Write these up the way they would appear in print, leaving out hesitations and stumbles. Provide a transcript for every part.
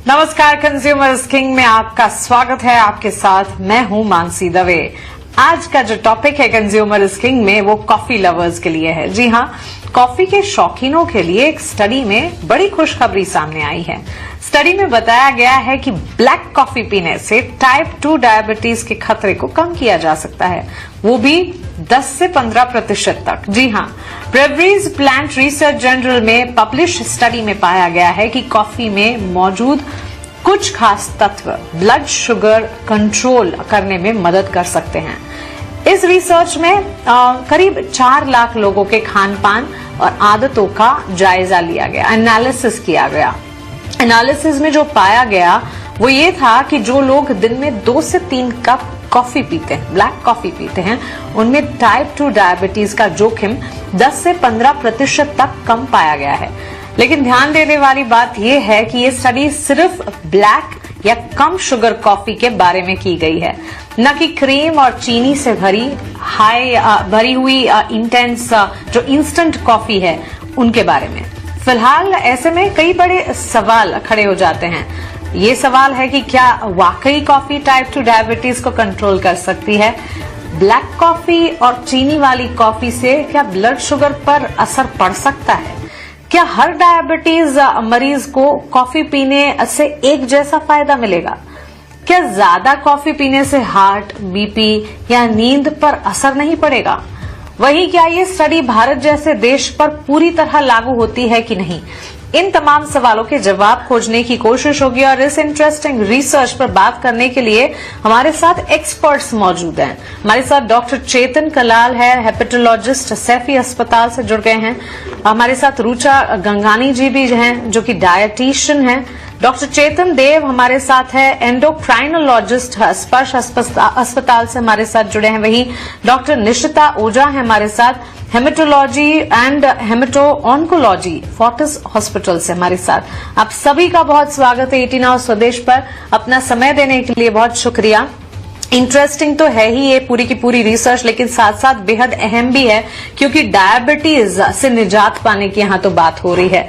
नमस्कार, consumers king में आपका स्वागत है। आपके साथ मैं हूं मानसी दवे। आज का जो टॉपिक है कंज्यूमर्स किंग में वो कॉफी लवर्स के लिए है। जी हाँ, कॉफी के शौकीनों के लिए एक स्टडी में बड़ी खुशखबरी सामने आई है। स्टडी में बताया गया है कि ब्लैक कॉफी पीने से टाइप 2 डायबिटीज के खतरे को कम किया जा सकता है, वो भी 10 से 15% तक। जी हाँ, ब्रेवरीज प्लांट रिसर्च जर्नल में पब्लिश स्टडी में पाया गया है कि कॉफी में मौजूद कुछ खास तत्व ब्लड शुगर कंट्रोल करने में मदद कर सकते हैं। इस रिसर्च में करीब 4 लाख लोगों के खान पान और आदतों का जायजा लिया गया, एनालिसिस किया गया। एनालिसिस में जो पाया गया वो ये था कि जो लोग दिन में 2 से 3 कप कॉफी पीते हैं, ब्लैक कॉफी पीते हैं, उनमें टाइप 2 डायबिटीज का जोखिम 10 से 15% तक कम पाया गया है। लेकिन ध्यान देने वाली बात यह है कि ये स्टडी सिर्फ ब्लैक या कम शुगर कॉफी के बारे में की गई है, न कि क्रीम और चीनी से भरी हुई इंटेंस जो इंस्टेंट कॉफी है उनके बारे में। फिलहाल ऐसे में कई बड़े सवाल खड़े हो जाते हैं। ये सवाल है कि क्या वाकई कॉफी टाइप 2 डायबिटीज को कंट्रोल कर सकती है? ब्लैक कॉफी और चीनी वाली कॉफी से क्या ब्लड शुगर पर असर पड़ सकता है? क्या हर डायबिटीज मरीज को कॉफी पीने से एक जैसा फायदा मिलेगा? क्या ज्यादा कॉफी पीने से हार्ट, बीपी या नींद पर असर नहीं पड़ेगा? वहीं क्या ये स्टडी भारत जैसे देश पर पूरी तरह लागू होती है कि नहीं? इन तमाम सवालों के जवाब खोजने की कोशिश होगी और इस इंटरेस्टिंग रिसर्च पर बात करने के लिए हमारे साथ एक्सपर्ट्स मौजूद हैं। हमारे साथ डॉक्टर चेतन कलाल है, हेपेटोलॉजिस्ट, सैफी अस्पताल से जुड़ गए हैं। हमारे साथ रुचा गंगानी जी भी हैं जो कि डायटीशियन हैं। डॉक्टर चेतन देव हमारे साथ है, एंडोक्राइनोलॉजिस्ट, स्पर्श अस्पताल से हमारे साथ जुड़े हैं। वहीं डॉक्टर निशिता ओझा है हमारे साथ, haematology and haemato oncology, Fortis hospital से हमारे साथ। आप सभी का बहुत स्वागत है 18 आवर स्वदेश पर। अपना समय देने के लिए बहुत शुक्रिया। इंटरेस्टिंग तो है ही ये पूरी की पूरी रिसर्च, लेकिन साथ साथ बेहद अहम भी है क्योंकि डायबिटीज से निजात पाने की यहां तो बात हो रही है।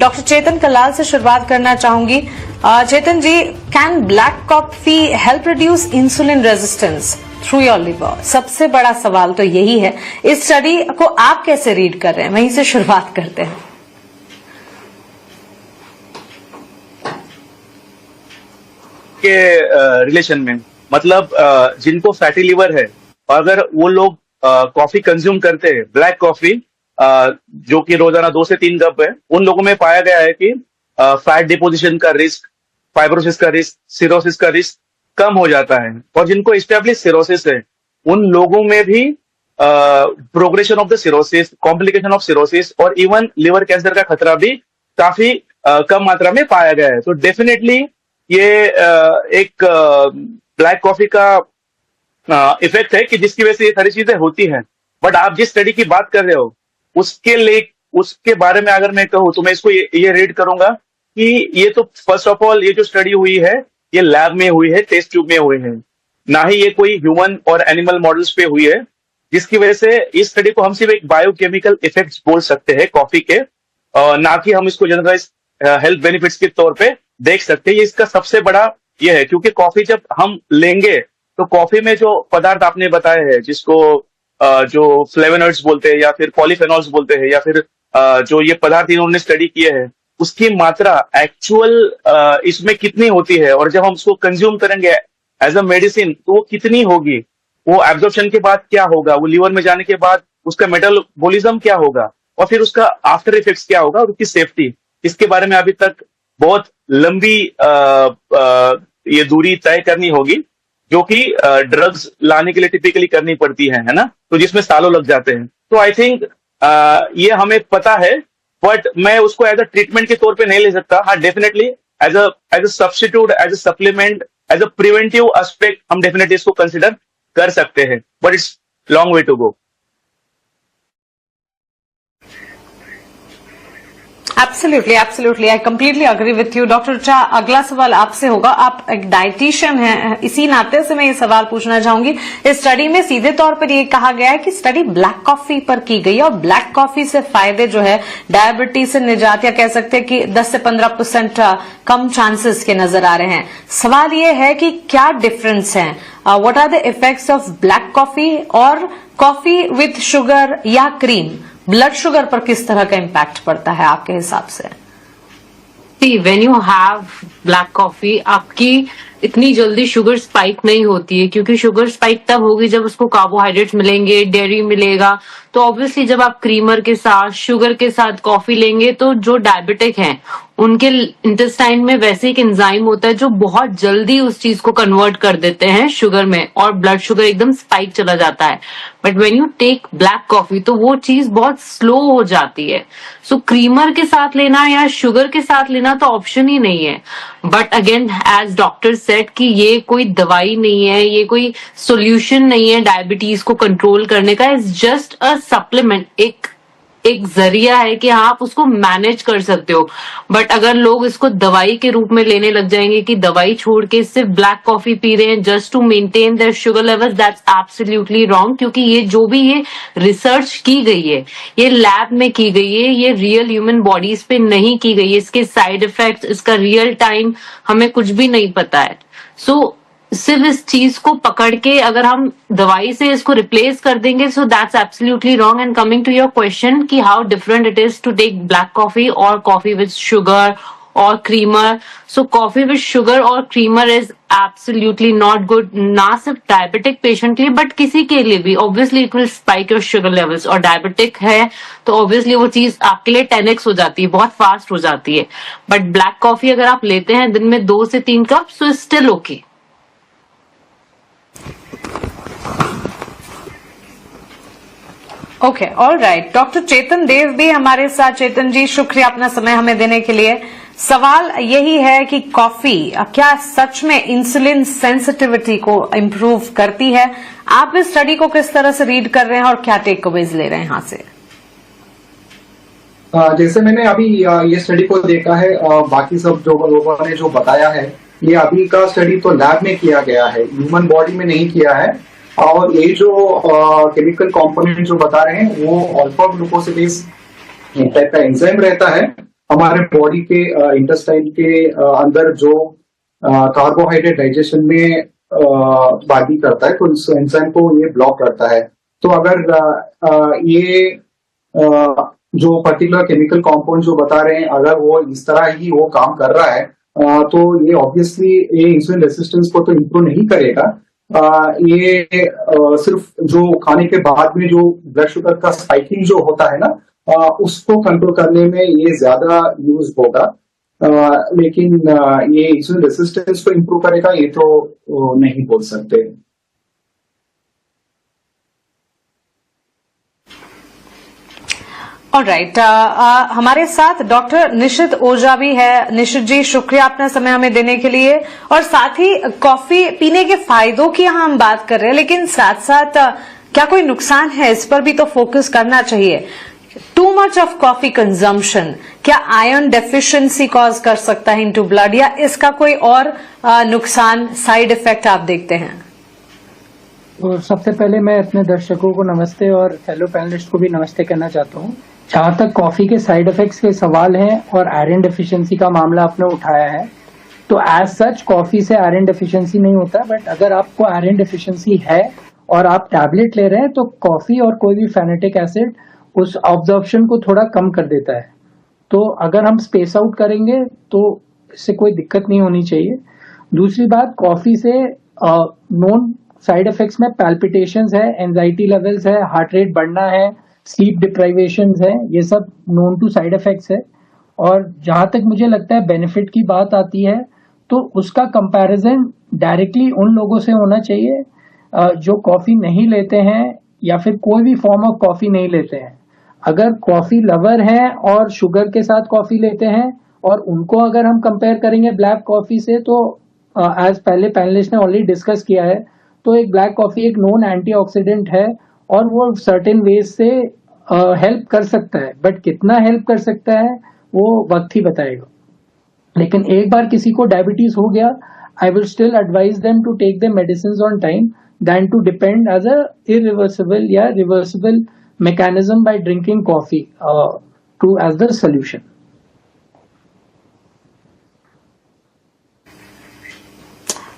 डॉक्टर चेतन कलाल से शुरुआत करना चाहूंगी। Chetan ji, can black coffee help reduce insulin resistance through your liver? सबसे बड़ा सवाल तो यही है। इस स्टडी को आप कैसे रीड कर रहे हैं, वहीं से शुरुआत करते हैं। के रिलेशन में मतलब जिनको फैटी लिवर है, अगर वो लोग कॉफी कंज्यूम करते हैं, ब्लैक कॉफी जो कि रोजाना 2 से 3 कप है, उन लोगों में पाया गया है कि फैट डिपोजिशन का रिस्क, फाइब्रोसिस का रिस्क, सिरोसिस का रिस्क कम हो जाता है। और जिनको एस्टेब्लिश सिरोसिस है, उन लोगों में भी progression of the cirrhosis, complication of cirrhosis और इवन लिवर कैंसर का खतरा भी काफी कम मात्रा में पाया गया है। तो डेफिनेटली ये एक ब्लैक कॉफी का इफेक्ट है कि जिसकी वजह से ये सारी चीजें होती हैं। बट आप जिस स्टडी की बात कर रहे हो उसके बारे में अगर मैं कहूँ तो मैं इसको ये रीड करूंगा कि ये तो फर्स्ट ऑफ ऑल ये जो स्टडी हुई है ये लैब में हुई है, टेस्ट ट्यूब में हुई है, ना ही ये कोई ह्यूमन और एनिमल मॉडल्स पे हुई है, जिसकी वजह से इस स्टडी को हम सिर्फ एक बायोकेमिकल इफेक्ट्स बोल सकते हैं कॉफी के, ना कि हम इसको जनरलाइज हेल्थ बेनिफिट्स के तौर पे देख सकते हैं। ये इसका सबसे बड़ा ये है क्योंकि कॉफी जब हम लेंगे तो कॉफी में जो पदार्थ आपने बताए हैं, जिसको जो फ्लेवोनॉइड्स बोलते हैं या फिर पॉलीफेनॉल्स बोलते हैं या फिर जो ये पदार्थ इन्होंने स्टडी किए हैं, उसकी मात्रा एक्चुअल इसमें कितनी होती है और जब हम उसको कंज्यूम करेंगे एज अ मेडिसिन तो वो कितनी होगी, वो एब्जॉर्प्शन के बाद क्या होगा, वो लीवर में जाने के बाद उसका मेटाबॉलिज्म क्या होगा और फिर उसका आफ्टर इफेक्ट्स क्या होगा और उसकी सेफ्टी, इसके बारे में अभी तक बहुत लंबी ये दूरी तय करनी होगी जो कि ड्रग्स लाने के लिए टिपिकली करनी पड़ती है ना, तो जिसमें सालों लग जाते हैं। तो आई थिंक ये हमें पता है, बट मैं उसको एज अ ट्रीटमेंट के तौर पे नहीं ले सकता। हाँ, definitely as a substitute, as a supplement, as a preventive aspect हम डेफिनेटली इसको कंसिडर कर सकते हैं, but it's long way to go. Absolutely absolutely, I completely agree with you. Doctor चा, अगला सवाल आपसे होगा। आप एक डाइटिशियन हैं, इसी नाते से मैं ये सवाल पूछना चाहूंगी। इस स्टडी में सीधे तौर पर ये कहा गया है कि स्टडी ब्लैक कॉफी पर की गई है और ब्लैक कॉफी से फायदे जो है डायबिटीज से निजात, या कह सकते हैं कि 10 से 15% कम चांसेस के नजर आ रहे हैं। सवाल ये है कि क्या डिफरेंस है, what are the effects of black coffee और कॉफी विथ शुगर या क्रीम? ब्लड शुगर पर किस तरह का इम्पैक्ट पड़ता है आपके हिसाब से? When you have black coffee, आपकी इतनी जल्दी शुगर स्पाइक नहीं होती है, क्योंकि शुगर स्पाइक तब होगी जब उसको कार्बोहाइड्रेट्स मिलेंगे, डेयरी मिलेगा। तो ऑब्वियसली जब आप क्रीमर के साथ, शुगर के साथ कॉफी लेंगे, तो जो डायबिटिक हैं उनके इंटेस्टाइन में वैसे एक एंजाइम होता है जो बहुत जल्दी उस चीज को कन्वर्ट कर देते हैं शुगर में, और ब्लड शुगर एकदम स्पाइक चला जाता है। But when you take black coffee तो वो चीज बहुत स्लो हो जाती है। सो क्रीमर के साथ लेना या शुगर के साथ लेना तो ऑप्शन ही नहीं है। But again, as doctor said, कि ये कोई दवाई नहीं है, ये कोई सोल्यूशन नहीं है डायबिटीज को कंट्रोल करने का। इट्स जस्ट अ सप्लीमेंट, एक जरिया है कि हाँ, आप उसको मैनेज कर सकते हो। बट अगर लोग इसको दवाई के रूप में लेने लग जाएंगे कि दवाई छोड़ के सिर्फ ब्लैक कॉफी पी रहे हैं just to maintain their sugar levels, that's absolutely wrong. क्योंकि ये जो भी ये रिसर्च की गई है, ये लैब में की गई है, ये रियल ह्यूमन बॉडीज पे नहीं की गई है। इसके साइड इफेक्ट्स, इसका रियल टाइम हमें कुछ भी नहीं पता है। सो सिर्फ इस चीज को पकड़ के अगर हम दवाई से इसको रिप्लेस कर देंगे, so that's absolutely wrong. And coming to your question कि how different it is to take black coffee और कॉफी विद शुगर और creamer, so coffee with sugar और creamer is absolutely not good, ना सिर्फ diabetic patient के लिए but किसी के लिए भी। Obviously it will spike your sugar levels, और डायबिटिक है तो ऑब्वियसली वो चीज आपके लिए 10x हो जाती है, बहुत फास्ट हो जाती है। बट ब्लैक कॉफी अगर आप लेते हैं दिन में 2 से 3 cup, so still okay. Okay, all right. Doctor Chetan Dev भी हमारे साथ। चेतन जी, शुक्रिया अपना समय हमें देने के लिए। सवाल यही है कि कॉफी क्या सच में इंसुलिन सेंसिटिविटी को इम्प्रूव करती है? आप इस स्टडी को किस तरह से रीड कर रहे हैं और क्या टेक अवेज ले रहे हैं यहां से? जैसे मैंने अभी ये स्टडी को देखा है, बाकी सब जो लोगों ने जो बताया है, ये अभी का स्टडी तो लैब में किया गया है, ह्यूमन बॉडी में नहीं किया है। और ये जो केमिकल कंपोनेंट जो बता रहे हैं वो अल्फा ग्लूकोसिडेज टाइप का एंजाइम रहता है हमारे बॉडी के इंटेस्टाइन के अंदर, जो कार्बोहाइड्रेट डाइजेशन में बाधी करता है, तो इस एंजाइम को ये ब्लॉक करता है। तो अगर ये जो पर्टिकुलर केमिकल कंपाउंड जो बता रहे हैं, अगर वो इस तरह ही वो काम कर रहा है, तो ये ऑब्वियसली ये इंसुलिन रेसिस्टेंस को तो इम्प्रूव नहीं करेगा। ये सिर्फ जो खाने के बाद में जो ब्लड शुगर का स्पाइकिंग जो होता है ना, उसको कंट्रोल करने में ये ज्यादा यूज होगा। लेकिन ये इंसुलिन रेसिस्टेंस को इम्प्रूव करेगा ये तो नहीं बोल सकते। ऑलराइट, हमारे साथ डॉक्टर निशित ओझा भी है। निशित जी, शुक्रिया अपना समय हमें देने के लिए। और साथ ही कॉफी पीने के फायदों की हम बात कर रहे हैं, लेकिन साथ साथ क्या कोई नुकसान है, इस पर भी तो फोकस करना चाहिए। Too much of coffee consumption क्या आयरन डेफिशिएंसी कॉज कर सकता है इनटू ब्लड, या इसका कोई और नुकसान, साइड इफेक्ट आप देखते हैं? तो सबसे पहले मैं अपने दर्शकों को नमस्ते और फेलो पैनलिस्ट को भी नमस्ते कहना चाहता हूँ। जहां तक कॉफी के साइड इफेक्ट्स के सवाल हैं और आयरन डेफिशिएंसी का मामला आपने उठाया है, तो एज सच कॉफी से आयरन डेफिशिएंसी नहीं होता। बट अगर आपको आयरन डेफिशिएंसी है और आप टैबलेट ले रहे हैं, तो कॉफी और कोई भी फेनेटिक एसिड उस ऑब्जॉर्प्शन को थोड़ा कम कर देता है। तो अगर हम स्पेस आउट करेंगे तो इससे कोई दिक्कत नहीं होनी चाहिए। दूसरी बात, कॉफी से नॉन साइड इफेक्ट्स में पैल्पिटेशंस है, एंजाइटी लेवल्स है, हार्ट रेट बढ़ना है, स्लीप डिप्राइवेशंस है, ये सब नोन टू साइड इफेक्ट्स है। और जहां तक मुझे लगता है बेनिफिट की बात आती है, तो उसका कंपैरिजन डायरेक्टली उन लोगों से होना चाहिए जो कॉफी नहीं लेते हैं या फिर कोई भी फॉर्म ऑफ कॉफी नहीं लेते हैं। अगर कॉफी लवर हैं और शुगर के साथ कॉफी लेते हैं और उनको अगर हम कंपेयर करेंगे ब्लैक कॉफी से, तो एज पहले पैनलिस्ट ने ऑलरेडी डिस्कस किया है, तो एक ब्लैक कॉफी एक नॉन एंटीऑक्सीडेंट है और वो सर्टेन वेज से हेल्प कर सकता है। बट कितना हेल्प कर सकता है वो वक्त ही बताएगा। लेकिन एक बार किसी को डायबिटीज हो गया, I will still advise them to take the medicine on time then to depend as a irreversible या reversible mechanism by drinking coffee to as the solution.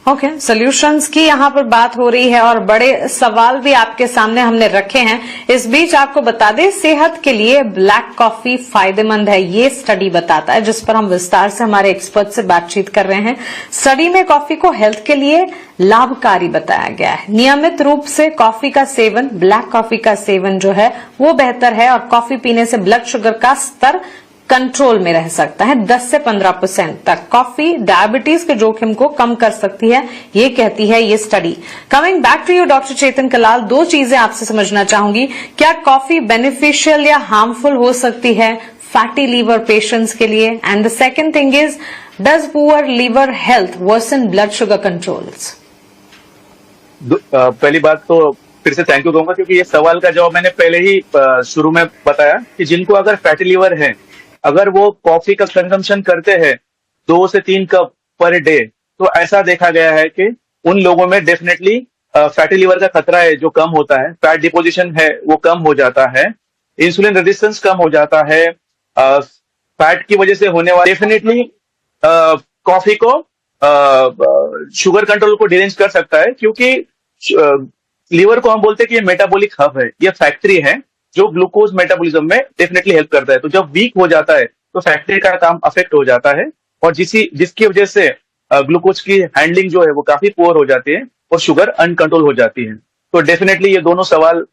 ओके, सॉल्यूशंस की यहाँ पर बात हो रही है और बड़े सवाल भी आपके सामने हमने रखे हैं। इस बीच आपको बता दें, सेहत के लिए ब्लैक कॉफी फायदेमंद है, ये स्टडी बताता है, जिस पर हम विस्तार से हमारे एक्सपर्ट से बातचीत कर रहे हैं। स्टडी में कॉफी को हेल्थ के लिए लाभकारी बताया गया है। नियमित रूप से कॉफी का सेवन, ब्लैक कॉफी का सेवन जो है वो बेहतर है और कॉफी पीने से ब्लड शुगर का स्तर कंट्रोल में रह सकता है 10 से 15% तक। कॉफी डायबिटीज के जोखिम को कम कर सकती है, ये कहती है ये study. Coming back to you doctor Chetan Kalal, दो चीजें आपसे समझना चाहूंगी। क्या कॉफी बेनिफिशियल या हार्मफुल हो सकती है फैटी लीवर पेशेंट्स के लिए? And the second thing is, does poor liver health worsen blood sugar controls? पहली बात तो फिर से थैंक यू कहूंगा, क्योंकि ये सवाल का जवाब मैंने पहले ही शुरू में बताया कि जिनको अगर फैटी लीवर है, अगर वो कॉफी का कंजम्पशन करते हैं 2 से 3 कप पर डे, तो ऐसा देखा गया है कि उन लोगों में डेफिनेटली फैटी लीवर का खतरा है जो कम होता है, फैट डिपोजिशन है वो कम हो जाता है, इंसुलिन रेजिस्टेंस कम हो जाता है, फैट की वजह से होने वाला डेफिनेटली कॉफी को शुगर कंट्रोल को डिरेंज कर सकता है, क्योंकि लीवर को हम बोलते हैं कि ये मेटाबॉलिक हब है, ये फैक्ट्री है जो ग्लूकोज मेटाबॉलिज्म में डेफिनेटली हेल्प करता है। तो जब वीक हो जाता है तो फैक्ट्री का काम अफेक्ट हो जाता है और जिसकी वजह से ग्लूकोज की हैंडलिंग जो है वो काफी पुअर हो जाती है और शुगर अनकंट्रोल हो जाती है। तो डेफिनेटली ये दोनों सवाल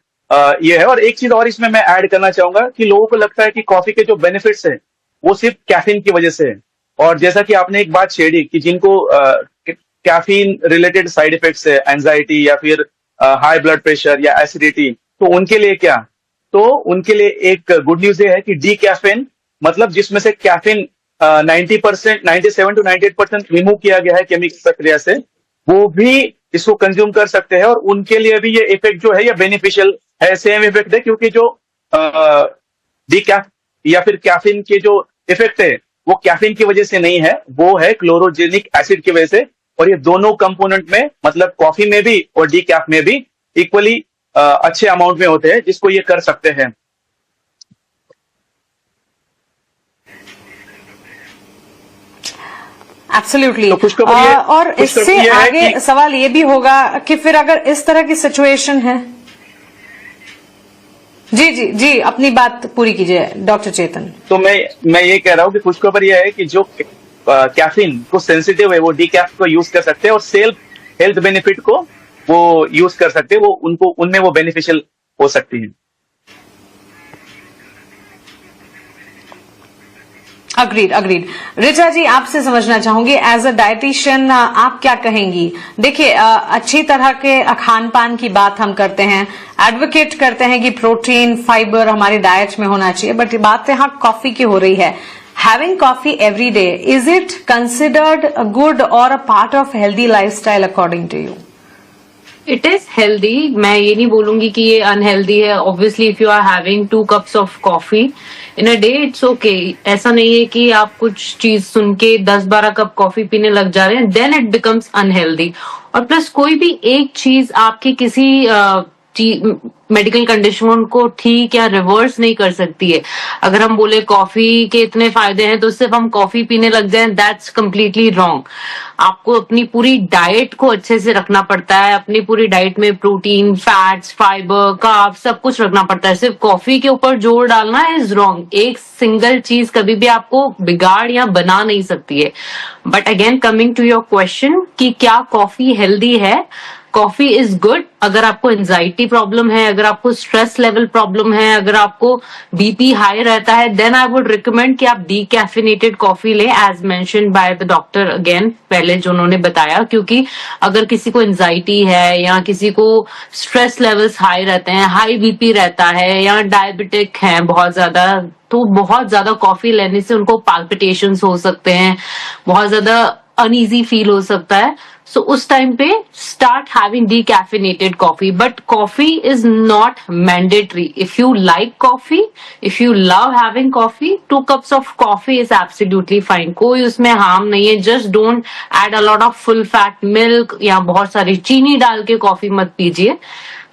ये है। और एक चीज और इसमें मैं ऐड करना चाहूंगा कि लोगों को लगता है कि कॉफी के जो बेनिफिट्स है वो सिर्फ कैफीन की वजह से है, और जैसा कि आपने एक बात छेड़ी कि जिनको कैफीन रिलेटेड साइड इफेक्ट्स है, एंजाइटी या फिर हाई ब्लड प्रेशर या एसिडिटी, तो उनके लिए क्या? तो उनके लिए एक गुड न्यूज ये है कि डी कैफीन, मतलब जिसमें से कैफीन 90%, 97 to 98% रिमूव किया गया है केमिकल प्रक्रिया से, वो भी इसको कंज्यूम कर सकते हैं और उनके लिए भी ये इफेक्ट जो है ये बेनिफिशियल है, सेम इफेक्ट है, क्योंकि जो डी या फिर कैफीन के जो इफेक्ट है वो कैफीन की वजह से नहीं है, वो है क्लोरोजेनिक एसिड की वजह से। और ये दोनों कंपोनेंट में, मतलब कॉफी में भी और डी कैफ में भी इक्वली अच्छे अमाउंट में होते हैं, जिसको ये कर सकते हैं। एब्सोल्युटली। तो और इससे आगे सवाल ये भी होगा कि फिर अगर इस तरह की सिचुएशन है, जी अपनी बात पूरी कीजिए डॉक्टर चेतन। तो मैं ये कह रहा हूँ कि खुशखबर ये है कि जो कैफीन को सेंसिटिव है वो डी कैफ को यूज कर सकते हैं और सेल्फ हेल्थ बेनिफिट को वो यूज कर सकते हैं, वो उनको उनमें वो बेनिफिशियल हो सकती है। अग्रीड। रिचा जी, आपसे समझना चाहूंगी, एज अ डाइटिशियन आप क्या कहेंगी? देखिए, अच्छी तरह के खान पान की बात हम करते हैं, एडवोकेट करते हैं कि प्रोटीन फाइबर हमारी डाइट में होना चाहिए, बट बात यहाँ कॉफी की हो रही है। Having coffee every day, is it considered a good or a part of healthy lifestyle according to you? It is healthy, मैं ये नहीं बोलूंगी कि ये अनहेल्दी है। Obviously if you are having 2 cups of coffee in a day, it's okay. ऐसा नहीं है कि आप कुछ चीज सुन के 10-12 कप कॉफी पीने लग जा रहे हैं, देन इट बिकम्स अनहेल्दी। और प्लस कोई भी एक चीज आपकी किसी मेडिकल कंडीशन को ठीक या रिवर्स नहीं कर सकती है। अगर हम बोले कॉफी के इतने फायदे हैं तो सिर्फ हम कॉफी पीने लग जाएं, दैट्स कम्प्लीटली रॉन्ग। आपको अपनी पूरी डाइट को अच्छे से रखना पड़ता है, अपनी पूरी डाइट में प्रोटीन, फैट्स, फाइबर, कार्ब सब कुछ रखना पड़ता है। सिर्फ कॉफी के ऊपर जोर डालना इज रॉन्ग। एक सिंगल चीज कभी भी आपको बिगाड़ या बना नहीं सकती है। But again coming to your question कि क्या कॉफी हेल्दी है, कॉफी इज गुड। अगर आपको एंजाइटी प्रॉब्लम है, अगर आपको स्ट्रेस लेवल प्रॉब्लम है, अगर आपको बीपी हाई रहता है, देन आई वुड रिकमेंड कि आप डीकैफिनेटेड कॉफी लें, as mentioned by the doctor again पहले जो उन्होंने बताया। क्योंकि अगर किसी को एंजाइटी है या किसी को स्ट्रेस लेवल्स हाई रहते हैं, हाई बीपी रहता है या डायबिटिक है बहुत ज्यादा, तो बहुत ज्यादा कॉफी लेने से उनको पाल्पिटेशंस हो सकते हैं, बहुत ज्यादा अनईजी फील हो सकता है, सो उस टाइम पे start having decaffeinated coffee. But coffee is not mandatory. If you like coffee, if you love having coffee, 2 cups of coffee is absolutely fine. कोई उसमें हार्म नहीं है. Just don't add a lot of full fat milk या बहुत सारी चीनी डाल के कॉफी मत पीजिए.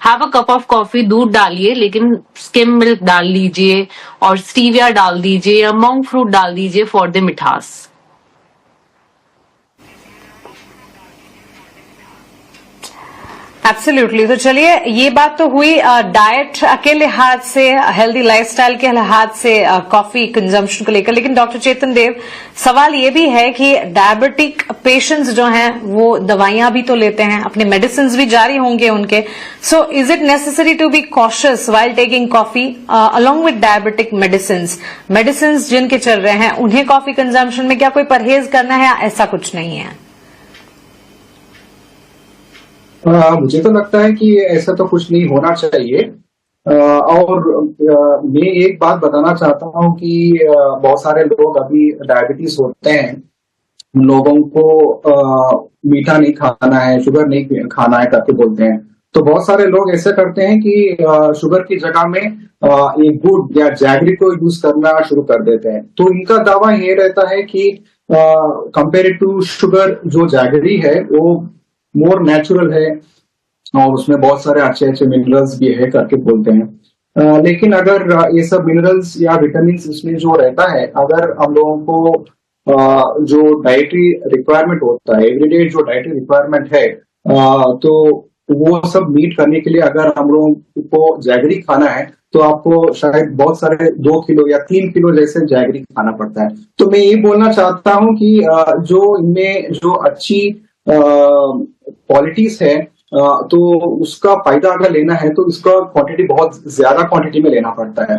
Have a cup of coffee, दूध डालिए लेकिन स्किम मिल्क डाल लीजिए और स्टीविया डाल दीजिए या मोंग फ्रूट डाल दीजिए फॉर द मिठास. एब्सोल्युटली. तो चलिए, ये बात तो हुई डाइट के लिहाज से, हेल्दी लाइफस्टाइल के लिहाज से कॉफी कंजम्पशन को लेकर. लेकिन डॉक्टर चेतन देव, सवाल ये भी है कि डायबिटिक पेशेंट्स जो हैं वो दवाइयां भी तो लेते हैं, अपने मेडिसिन भी जारी होंगे उनके. So is it necessary to be cautious while taking coffee along with diabetic medicine जिनके चल रहे हैं, उन्हें कॉफी कंजम्पशन में क्या कोई परहेज करना है या ऐसा कुछ नहीं है? मुझे तो लगता है कि ऐसा तो कुछ नहीं होना चाहिए. और मैं एक बात बताना चाहता हूँ कि बहुत सारे लोग अभी डायबिटीज होते हैं, लोगों को मीठा नहीं खाना है, शुगर नहीं खाना है करके बोलते हैं. तो बहुत सारे लोग ऐसे करते हैं कि शुगर की जगह में एक गुड़ या जैगरी को यूज करना शुरू कर देते हैं. तो इनका दावा ये रहता है कि कंपेयर टू शुगर जो जैगरी है वो मोर नेचुरल है और उसमें बहुत सारे अच्छे अच्छे मिनरल्स भी है करके बोलते हैं. लेकिन अगर ये सब मिनरल्स या विटामिन इसमें जो रहता है, अगर हम लोगों को जो डाइटरी रिक्वायरमेंट होता है, एवरीडे जो डाइटरी रिक्वायरमेंट है, तो वो सब मीट करने के लिए अगर हम लोगों को जैगरी खाना है तो आपको शायद बहुत सारे 2 किलो या 3 किलो जैसे जैगरी खाना पड़ता है. तो मैं ये बोलना चाहता हूँ कि जो इनमें जो अच्छी क्वालिटीज है, तो उसका फायदा अगर लेना है तो इसका क्वांटिटी बहुत ज्यादा क्वांटिटी में लेना पड़ता है.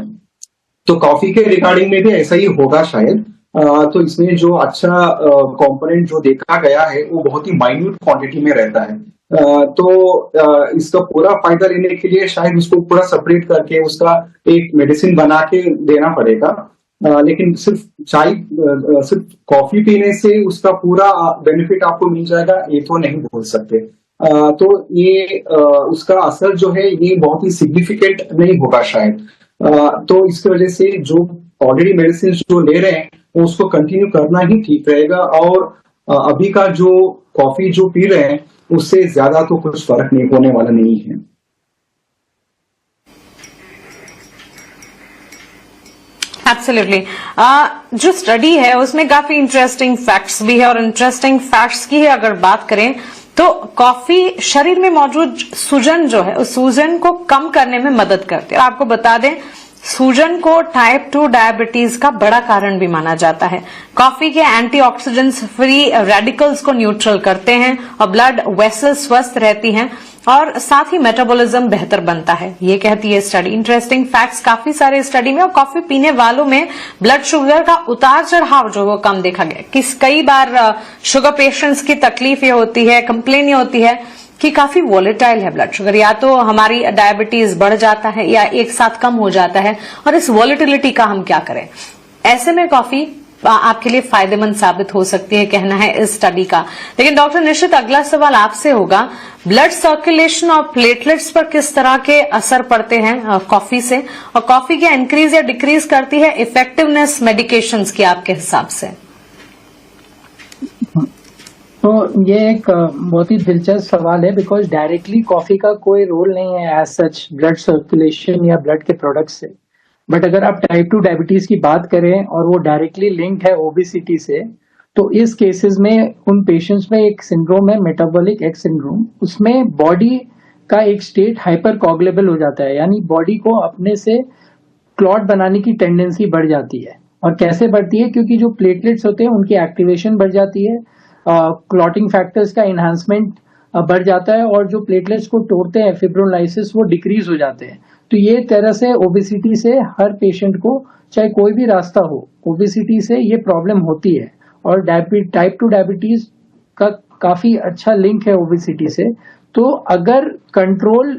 तो कॉफी के रिगार्डिंग में भी ऐसा ही होगा शायद. तो इसमें जो अच्छा कंपोनेंट जो देखा गया है वो बहुत ही माइन्यूट क्वांटिटी में रहता है. तो इसका पूरा फायदा लेने के लिए शायद उसको पूरा सेपरेट करके उसका एक मेडिसिन बना के देना पड़ेगा. लेकिन सिर्फ सिर्फ कॉफी पीने से उसका पूरा बेनिफिट आपको मिल जाएगा ये तो नहीं बोल सकते. तो ये उसका असर जो है ये बहुत ही सिग्निफिकेंट नहीं होगा शायद. तो इसकी वजह से जो ऑलरेडी मेडिसिन जो ले रहे हैं उसको कंटिन्यू करना ही ठीक रहेगा. और अभी का जो कॉफी जो पी रहे हैं उससे ज्यादा तो कुछ फर्क नहीं होने वाला नहीं है. एब्सोल्युटली. जो स्टडी है उसमें काफी इंटरेस्टिंग फैक्ट्स भी है, और इंटरेस्टिंग फैक्ट्स की अगर बात करें तो कॉफी शरीर में मौजूद सूजन जो है उस सूजन को कम करने में मदद करती है. और आपको बता दें, सूजन को टाइप 2 डायबिटीज का बड़ा कारण भी माना जाता है. कॉफी के एंटीऑक्सीडेंट्स फ्री रेडिकल्स को न्यूट्रल करते हैं और ब्लड वेसल्स स्वस्थ रहती हैं और साथ ही मेटाबॉलिज्म बेहतर बनता है, ये कहती है स्टडी. इंटरेस्टिंग फैक्ट्स काफी सारे स्टडी में. और कॉफी पीने वालों में ब्लड शुगर का उतार चढ़ाव जो वो कम देखा गया. कई बार शुगर पेशेंट्स की तकलीफ ये होती है, कंप्लेन ये होती है कि काफी वॉलेटाइल है ब्लड शुगर, या तो हमारी डायबिटीज बढ़ जाता है या एक साथ कम हो जाता है, और इस वॉलेटिलिटी का हम क्या करें. ऐसे में कॉफी आपके लिए फायदेमंद साबित हो सकती है, कहना है इस स्टडी का. लेकिन डॉक्टर निश्चित, अगला सवाल आपसे होगा, ब्लड सर्कुलेशन और प्लेटलेट्स पर किस तरह के असर पड़ते हैं कॉफी से, और कॉफी क्या इंक्रीज या डिक्रीज करती है इफेक्टिवनेस मेडिकेशंस की आपके हिसाब से? तो ये एक बहुत ही दिलचस्प सवाल है, बिकॉज डायरेक्टली कॉफी का कोई रोल नहीं है एज सच ब्लड सर्कुलेशन या ब्लड के प्रोडक्ट से. बट अगर आप टाइप 2 डायबिटीज की बात करें और वो डायरेक्टली लिंक्ड है ओबेसिटी से, तो इस केसेस में उन पेशेंट्स में एक सिंड्रोम है मेटाबॉलिक एक्स सिंड्रोम. उसमें बॉडी का एक स्टेट हाइपर कोगुलेबल हो जाता है, यानी बॉडी को अपने से क्लॉट बनाने की टेंडेंसी बढ़ जाती है. और कैसे बढ़ती है? क्योंकि जो प्लेटलेट्स होते हैं उनकी एक्टिवेशन बढ़ जाती है, क्लॉटिंग फैक्टर्स का इन्हांसमेंट बढ़ जाता है, और जो प्लेटलेट्स को तोड़ते हैं फिब्रोलाइसिस वो डिक्रीज हो जाते हैं. तो ये तरह से ओबेसिटी से हर पेशेंट को, चाहे कोई भी रास्ता हो, ओबेसिटी से ये प्रॉब्लम होती है. और टाइप 2 डायबिटीज का काफी अच्छा लिंक है ओबेसिटी से. तो अगर कंट्रोल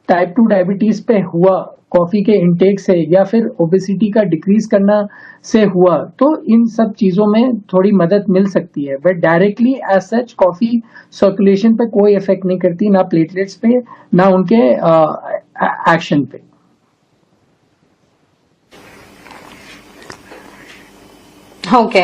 टाइप 2 डायबिटीज पे हुआ कॉफी के इंटेक से या फिर ओबेसिटी का डिक्रीज करना से हुआ तो इन सब चीजों में थोड़ी मदद मिल सकती है, but directly as such coffee circulation पे कोई इफेक्ट नहीं करती, ना प्लेटलेट्स पे ना उनके एक्शन पे। ओके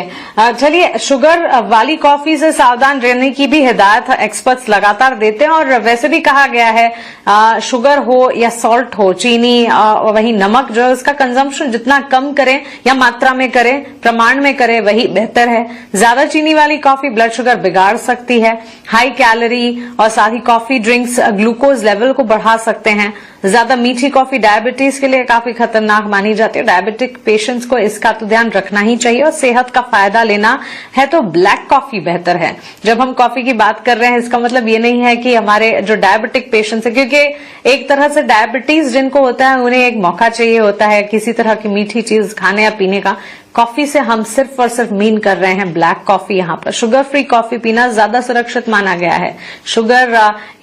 चलिए, शुगर वाली कॉफी से सावधान रहने की भी हिदायत एक्सपर्ट्स लगातार देते हैं, और वैसे भी कहा गया है शुगर हो या सॉल्ट हो, चीनी वही नमक जो है उसका कंजम्पशन जितना कम करें या मात्रा में करें, प्रमाण में करें, वही बेहतर है। ज्यादा चीनी वाली कॉफी ब्लड शुगर बिगाड़ सकती है, हाई कैलोरी और साथ ही कॉफी ड्रिंक्स ग्लूकोज लेवल को बढ़ा सकते हैं। ज्यादा मीठी कॉफी डायबिटीज के लिए काफी खतरनाक मानी जाती है। डायबिटिक पेशेंट्स को इसका तो ध्यान रखना ही चाहिए, और सेहत का फायदा लेना है तो ब्लैक कॉफी बेहतर है। जब हम कॉफी की बात कर रहे हैं इसका मतलब ये नहीं है कि हमारे जो डायबिटिक पेशेंट्स है, क्योंकि एक तरह से डायबिटीज जिनको होता है उन्हें एक मौका चाहिए होता है किसी तरह की मीठी चीज खाने या पीने का। कॉफी से हम सिर्फ और सिर्फ मीन कर रहे हैं ब्लैक कॉफी। यहाँ पर शुगर फ्री कॉफी पीना ज्यादा सुरक्षित माना गया है। शुगर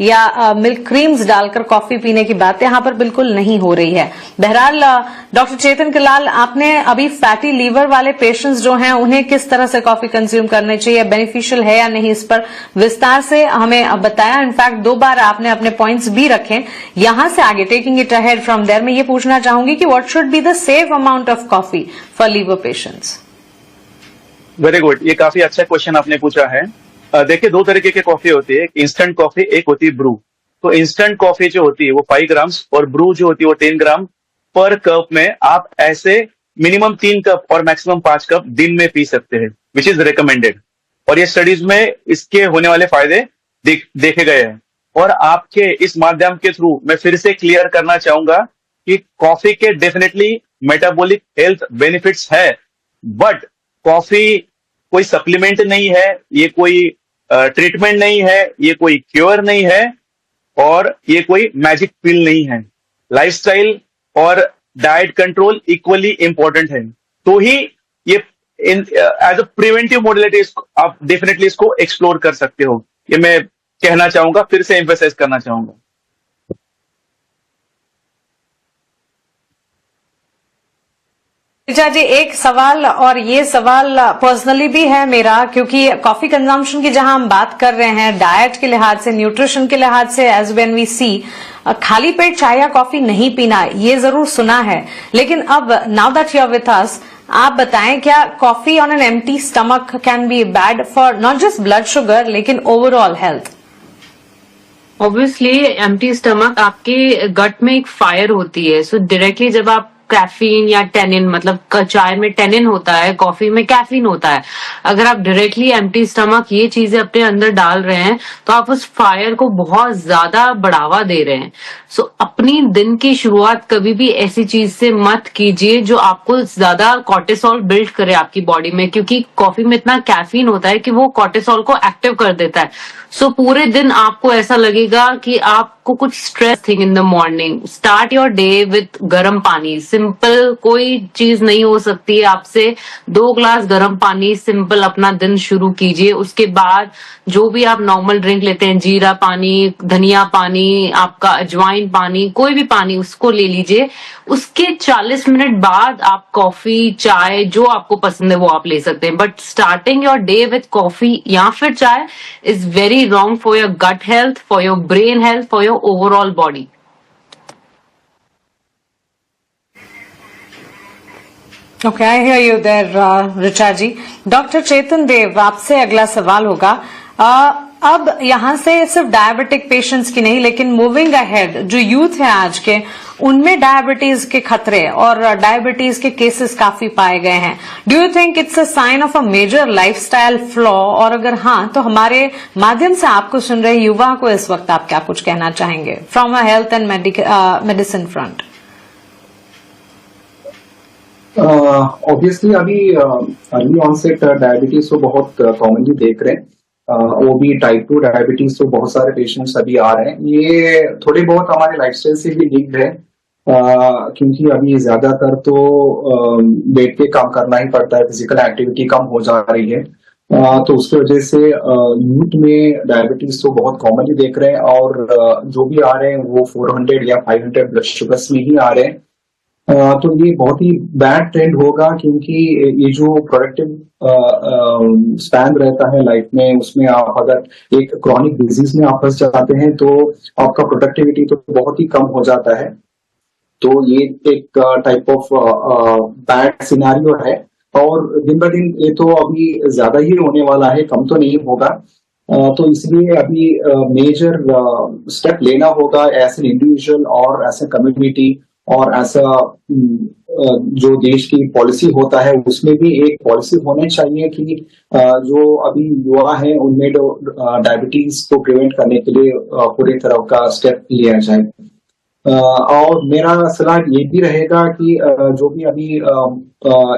या मिल्क क्रीम्स डालकर कॉफी पीने की बात यहाँ पर बिल्कुल नहीं हो रही है। बहरहाल डॉक्टर चेतन कलाल, आपने अभी फैटी लीवर वाले पेशेंट्स जो हैं उन्हें किस तरह से कॉफी कंज्यूम करनी चाहिए, बेनिफिशियल है या नहीं, इस पर विस्तार से हमें बताया। इनफैक्ट 2 बार आपने अपने पॉइंट्स भी रखे। यहां से आगे taking it ahead from there मैं ये पूछना चाहूंगी कि what should be the safe amount of coffee for liver patients? Very good, ये काफी अच्छा क्वेश्चन आपने पूछा है। देखिए, 2 तरीके की कॉफी होती है, एक इंस्टेंट कॉफी, एक होती है ब्रू। तो इंस्टेंट कॉफी जो होती है वो 5 ग्राम्स और ब्रू जो होती है वो 10 ग्राम पर कप में आप ऐसे मिनिमम 3 कप और मैक्सिमम 5 कप दिन में पी सकते हैं, विच इज रिकमेंडेड। और ये स्टडीज में इसके होने वाले फायदे देखे गए हैं। और आपके इस माध्यम के थ्रू मैं फिर से क्लियर करना चाहूंगा कि कॉफी के डेफिनेटली मेटाबॉलिक हेल्थ बेनिफिट्स है, बट कॉफी कोई सप्लीमेंट नहीं है, ये कोई ट्रीटमेंट नहीं है, ये कोई क्योर नहीं है, और ये कोई मैजिक पिल नहीं है। लाइफस्टाइल और डाइट कंट्रोल इक्वली इंपॉर्टेंट है। तो ही ये एज अ प्रिवेंटिव मोडलिटी आप डेफिनेटली इसको एक्सप्लोर कर सकते हो। ये मैं कहना चाहूंगा, फिर से एम्फेसाइज करना चाहूंगा। ऋचा जी, एक सवाल, और ये सवाल पर्सनली भी है मेरा, क्योंकि कॉफी कंजम्पशन की जहां हम बात कर रहे हैं डाइट के लिहाज से, न्यूट्रिशन के लिहाज से, एज व्हेन वी सी, खाली पेट चाय या कॉफी नहीं पीना, ये जरूर सुना है। लेकिन अब now that you are with us, आप बताएं क्या coffee on an empty stomach can be bad for not just blood sugar लेकिन overall health? Obviously empty stomach आपके गट में एक फायर होती है। सो डायरेक्टली जब आप कैफीन या टेनिन, मतलब चाय में टेनिन होता है, कॉफी में कैफीन होता है, अगर आप डायरेक्टली एम्प्टी स्टमक ये चीजें अपने अंदर डाल रहे हैं तो आप उस फायर को बहुत ज्यादा बढ़ावा दे रहे हैं। सो अपनी दिन की शुरुआत कभी भी ऐसी चीज से मत कीजिए जो आपको ज्यादा कॉर्टिसोल बिल्ड करे आपकी बॉडी में, क्योंकि कॉफी में इतना कैफीन होता है कि वो कॉर्टिसोल को एक्टिव कर देता है। सो पूरे दिन आपको ऐसा लगेगा कि आपको कुछ stress thing in the morning. Start your day with गर्म पानी, सिंपल, कोई चीज नहीं हो सकती है आपसे। 2 ग्लास गर्म पानी, सिंपल अपना दिन शुरू कीजिए। उसके बाद जो भी आप नॉर्मल ड्रिंक लेते हैं, जीरा पानी, धनिया पानी, आपका अजवाइन पानी, कोई भी पानी उसको ले लीजिए। उसके 40 मिनट बाद आप कॉफी, चाय, जो आपको पसंद है वो आप ले सकते हैं। But starting your day with coffee या फिर चाय is very wrong for your gut health, for your brain health, for your overall body. Okay, I hear you there, Richa ji. Doctor Chetan Dev, आपसे अगला सवाल होगा। अब यहां से सिर्फ डायबिटिक पेशेंट्स की नहीं, लेकिन मूविंग अहेड जो यूथ है आज के, उनमें डायबिटीज के खतरे और डायबिटीज के केसेस काफी पाए गए हैं। Do you think it's a sign of a major lifestyle flaw? और अगर हाँ, तो हमारे माध्यम से आपको सुन रहे युवा को इस वक्त आप क्या कुछ कहना चाहेंगे from a health and medicine front? Obviously अभी अर्ली ऑनसेट डायबिटीज तो बहुत कॉमनली देख रहे हैं। वो भी टाइप 2 डायबिटीज तो बहुत सारे पेशेंट्स अभी आ रहे हैं। ये थोड़े बहुत हमारे लाइफस्टाइल से भी लिंक्ड है, क्योंकि अभी ज्यादातर तो बैठ के काम करना ही पड़ता है, फिजिकल एक्टिविटी कम हो जा रही है। तो उसकी वजह से यूथ में डायबिटीज तो बहुत कॉमनली देख रहे हैं। और जो भी आ रहे हैं वो 400 या 500 ब्लड शुगर्स में ही आ रहे हैं। तो ये बहुत ही बैड ट्रेंड होगा, क्योंकि ये जो प्रोडक्टिव स्पैन रहता है लाइफ में, उसमें आप अगर एक क्रॉनिक डिजीज में आप फंस जाते हैं तो आपका प्रोडक्टिविटी तो बहुत ही कम हो जाता है। तो ये एक टाइप ऑफ बैड सिनेरियो है, और दिन ब दिन ये तो अभी ज्यादा ही होने वाला है, कम तो नहीं होगा। तो इसलिए अभी मेजर स्टेप लेना होगा एज एन इंडिविजुअल और एज ए कम्युनिटी, और ऐसा जो देश की पॉलिसी होता है उसमें भी एक पॉलिसी होनी चाहिए कि जो अभी युवा है उनमें डायबिटीज को प्रिवेंट करने के लिए पूरी तरह का स्टेप लिया जाए। और मेरा सलाह ये भी रहेगा कि जो भी अभी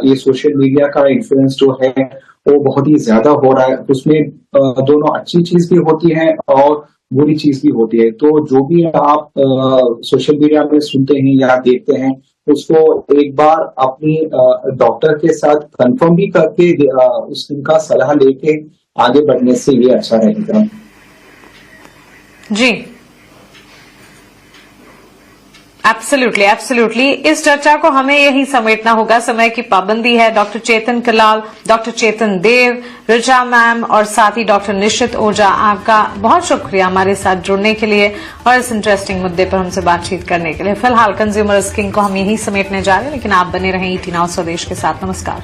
ये सोशल मीडिया का इन्फ्लुएंस जो है वो बहुत ही ज्यादा हो रहा है, उसमें दोनों अच्छी चीज भी होती है और बुरी चीज भी होती है। तो जो भी आप सोशल मीडिया में सुनते हैं या देखते हैं, उसको एक बार अपनी डॉक्टर के साथ कंफर्म भी करके उनका सलाह लेके आगे बढ़ने से ये अच्छा रहेगा। जी, एब्सोल्युटली एब्सोल्युटली। इस चर्चा को हमें यही समेटना होगा, समय की पाबंदी है। डॉक्टर चेतन कलाल, डॉक्टर चेतन देव, ऋचा मैम और साथ ही डॉक्टर निश्चित ओझा, आपका बहुत शुक्रिया हमारे साथ जुड़ने के लिए और इस इंटरेस्टिंग मुद्दे पर हमसे बातचीत करने के लिए। फिलहाल कंज्यूमर इज किंग को हम यही समेटने जा रहे हैं, लेकिन आप बने रहें ET Now स्वदेश के साथ। नमस्कार।